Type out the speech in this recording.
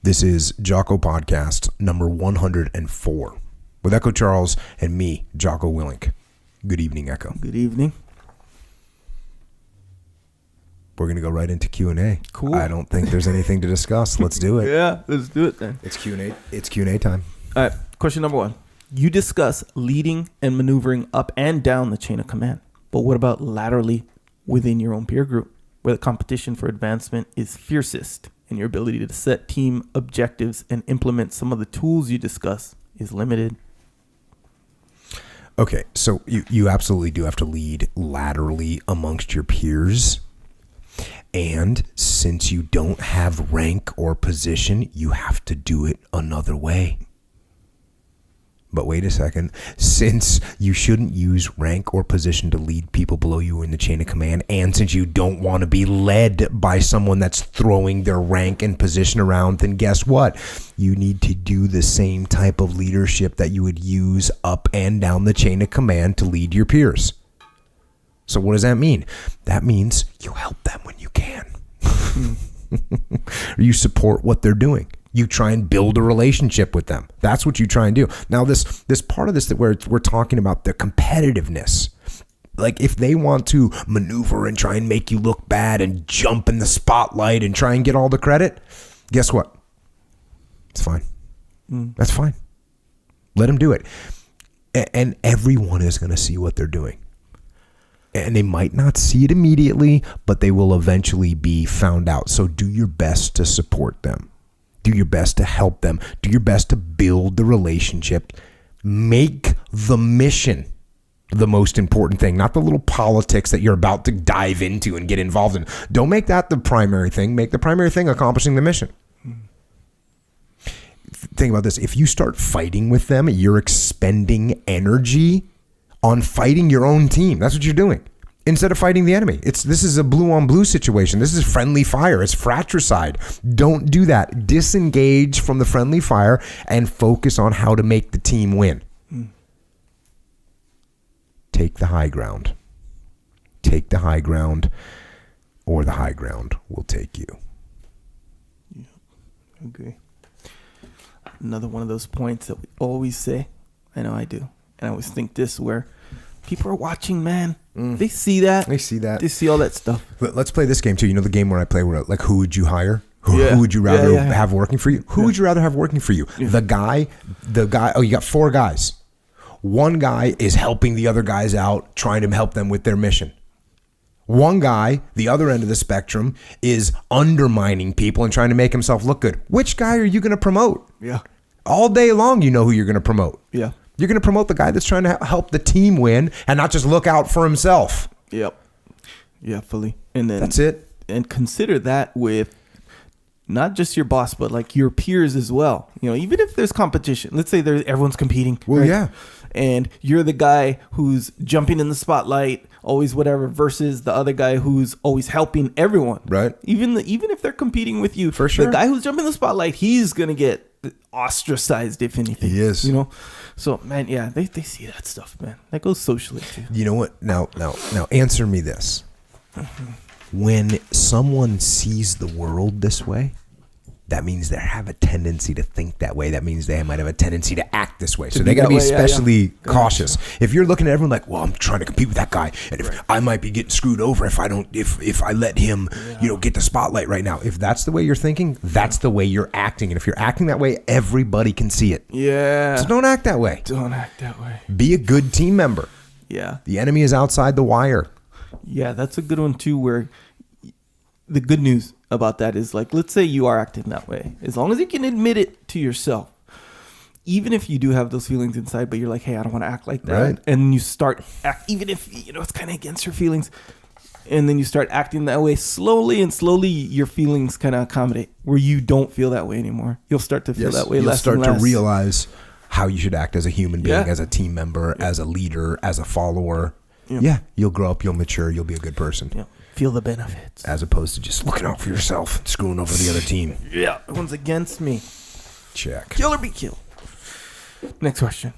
This is Jocko Podcast number 104 with Echo Charles and me, Jocko Willink. Good evening, Echo. Good evening. We're going to go right into Q&A. Cool. I don't think there's anything to discuss. Let's do it. Yeah, let's do it then. It's Q&A. It's Q&A time. All right, question number 1. You discuss leading and maneuvering up and down the chain of command. But what about laterally within your own peer group, where the competition for advancement is fiercest and your ability to set team objectives and implement some of the tools you discuss is limited? Okay, so you absolutely do have to lead laterally amongst your peers. And since you don't have rank or position, you have to do it another way. But wait a second, since you shouldn't use rank or position to lead people below you in the chain of command, and since you don't want to be led by someone that's throwing their rank and position around, then guess what? You need to do the same type of leadership that you would use up and down the chain of command to lead your peers. So what does that mean? That means you help them when you can. You support what they're doing. You try and build a relationship with them. That's what you try and do. Now, this part of this that we're talking about, the competitiveness. Like if they want to maneuver and try and make you look bad and jump in the spotlight and try and get all the credit, guess what? It's fine. That's fine. Let them do it. And everyone is going to see what they're doing. And they might not see it immediately, but they will eventually be found out. So do your best to support them. Do your best to help them. Do your best to build the relationship. Make the mission the most important thing, not the little politics that you're about to dive into and get involved in. Don't make that the primary thing. Make the primary thing accomplishing the mission. Think about this. If you start fighting with them, you're expending energy on fighting your own team. That's what you're doing. Instead of fighting the enemy. This is a blue on blue situation. This is friendly fire. It's fratricide. Don't do that. Disengage from the friendly fire and focus on how to make the team win. Take the high ground. Take the high ground, or the high ground will take you. Yeah, I agree. Another one of those points that we always say. I know I do. And I always think this, where people are watching, man. They see that. They see that. They see all that stuff. Let's play this game too. You know the game where I play where like who would you hire? Who would you rather have working for you? Who would you rather have working for you? Yeah. The guy. Oh, you got 4 guys. One guy is helping the other guys out, trying to help them with their mission. One guy, the other end of the spectrum, is undermining people and trying to make himself look good. Which guy are you going to promote? Yeah. All day long, you know who you're going to promote. Yeah. You're going to promote the guy that's trying to help the team win and not just look out for himself. Yep. Yeah, fully. And then that's it. And consider that with not just your boss, but like your peers as well. You know, even if there's competition, let's say everyone's competing. Well, right? yeah. And you're the guy who's jumping in the spotlight, always whatever, versus the other guy who's always helping everyone. Right. Even if they're competing with you, for sure. The guy who's jumping in the spotlight, he's gonna get ostracized if anything. He is. You know. So man, yeah, they see that stuff, man. That goes socially too. You know what? Now, answer me this: when someone sees the world this way, that means they have a tendency to think that way. That means they might have a tendency to act this way. So they got to be especially cautious. If you're looking at everyone like, well, I'm trying to compete with that guy, and if I might be getting screwed over if I don't, if I let him, get the spotlight right now. If that's the way you're thinking, that's the way you're acting. And if you're acting that way, everybody can see it. Yeah. So don't act that way. Don't act that way. Be a good team member. Yeah. The enemy is outside the wire. Yeah, that's a good one too, where the good news about that is, like, let's say you are acting that way, as long as you can admit it to yourself, even if you do have those feelings inside, but you're like, hey, I don't want to act like that. Right. And you start even if it's kind of against your feelings, and then you start acting that way slowly your feelings kind of accommodate where you don't feel that way anymore. You'll start to feel that way. You'll start to realize how you should act as a human being, as a team member, as a leader, as a follower. You'll grow up, you'll mature, you'll be a good person. Feel the benefits. As opposed to just looking out for yourself and screwing over the other team. Yeah, everyone's against me. Check. Kill or be killed. Next question.